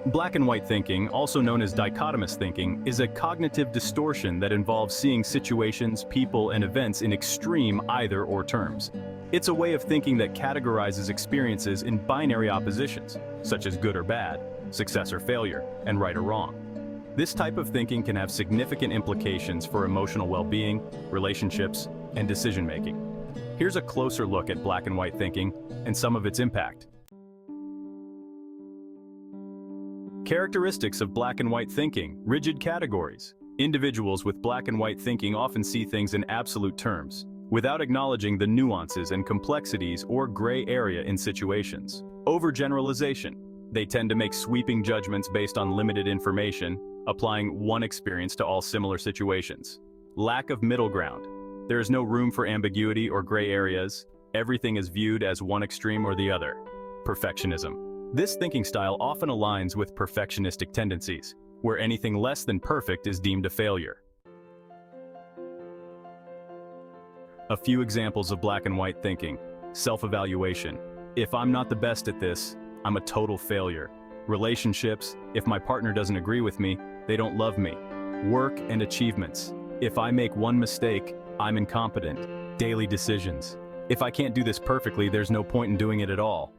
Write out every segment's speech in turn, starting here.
Black and white thinking, also known as dichotomous thinking, is a cognitive distortion that involves seeing situations, people, and events in extreme either-or terms. It's a way of thinking that categorizes experiences in binary oppositions, such as good or bad, success or failure, and right or wrong. This type of thinking can have significant implications for emotional well-being, relationships, and decision-making. Here's a closer look at black and white thinking and some of its impact. Characteristics of black and white thinking: rigid categories. Individuals with black and white thinking often see things in absolute terms, without acknowledging the nuances and complexities or gray area in situations. Overgeneralization. They tend to make sweeping judgments based on limited information, applying one experience to all similar situations. Lack of middle ground. There is no room for ambiguity or gray areas. Everything is viewed as one extreme or the other. Perfectionism. This thinking style often aligns with perfectionistic tendencies, where anything less than perfect is deemed a failure. A few examples of black and white thinking. Self-evaluation. If I'm not the best at this, I'm a total failure. Relationships. If my partner doesn't agree with me, they don't love me. Work and achievements. If I make one mistake, I'm incompetent. Daily decisions. If I can't do this perfectly, there's no point in doing it at all.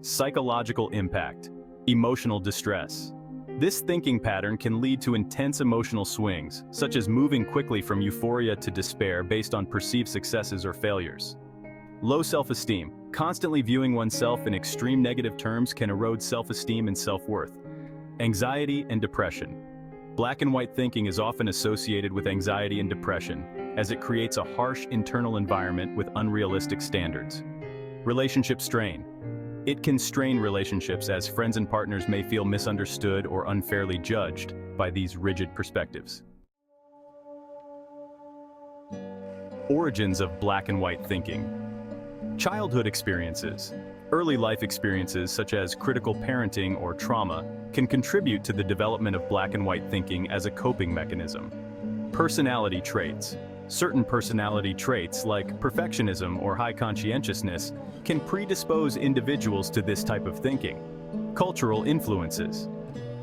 Psychological impact. Emotional distress. This thinking pattern can lead to intense emotional swings, such as moving quickly from euphoria to despair based on perceived successes or failures. Low self-esteem. Constantly viewing oneself in extreme negative terms can erode self-esteem and self-worth. Anxiety and depression. Black and white thinking is often associated with anxiety and depression, as it creates a harsh internal environment with unrealistic standards. Relationship strain. It can strain relationships as friends and partners may feel misunderstood or unfairly judged by these rigid perspectives. Origins of black and white thinking. Childhood experiences. Early life experiences such as critical parenting or trauma can contribute to the development of black and white thinking as a coping mechanism. Personality traits. Certain personality traits, like perfectionism or high conscientiousness, can predispose individuals to this type of thinking. Cultural influences.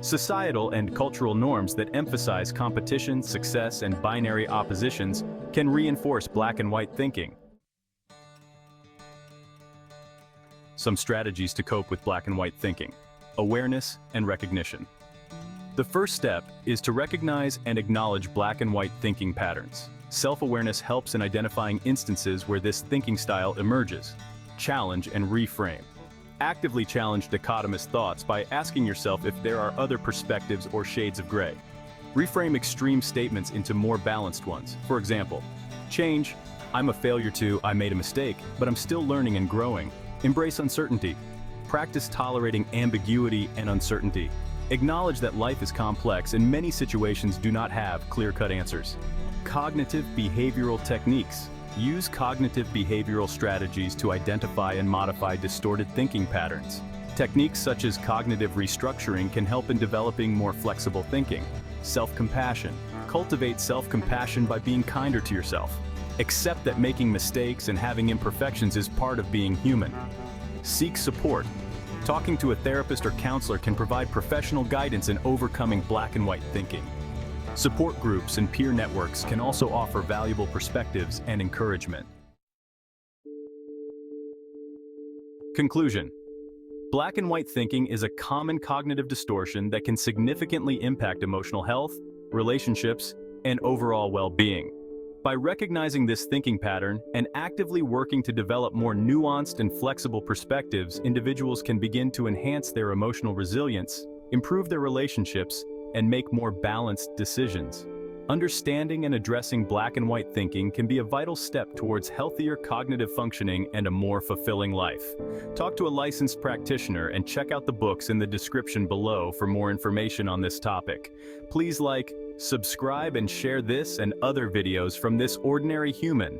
Societal and cultural norms that emphasize competition, success, and binary oppositions can reinforce black and white thinking. Some strategies to cope with black and white thinking. Awareness and recognition. The first step is to recognize and acknowledge black and white thinking patterns. Self-awareness helps in identifying instances where this thinking style emerges. Challenge and reframe. Actively challenge dichotomous thoughts by asking yourself if there are other perspectives or shades of gray. Reframe extreme statements into more balanced ones. For example, change, I'm a failure to, I made a mistake, but I'm still learning and growing. Embrace uncertainty. Practice tolerating ambiguity and uncertainty. Acknowledge that life is complex and many situations do not have clear-cut answers. Cognitive behavioral techniques. Use cognitive behavioral strategies to identify and modify distorted thinking patterns. Techniques such as cognitive restructuring can help in developing more flexible thinking. Self-compassion. Cultivate self-compassion by being kinder to yourself. Accept that making mistakes and having imperfections is part of being human. Seek support. Talking to a therapist or counselor can provide professional guidance in overcoming black and white thinking. Support groups and peer networks can also offer valuable perspectives and encouragement. Conclusion. Black and white thinking is a common cognitive distortion that can significantly impact emotional health, relationships, and overall well-being. By recognizing this thinking pattern and actively working to develop more nuanced and flexible perspectives, individuals can begin to enhance their emotional resilience, improve their relationships, and make more balanced decisions. Understanding and addressing black and white thinking can be a vital step towards healthier cognitive functioning and a more fulfilling life. Talk to a licensed practitioner and check out the books in the description below for more information on this topic. Please like, subscribe, and share this and other videos from this ordinary human.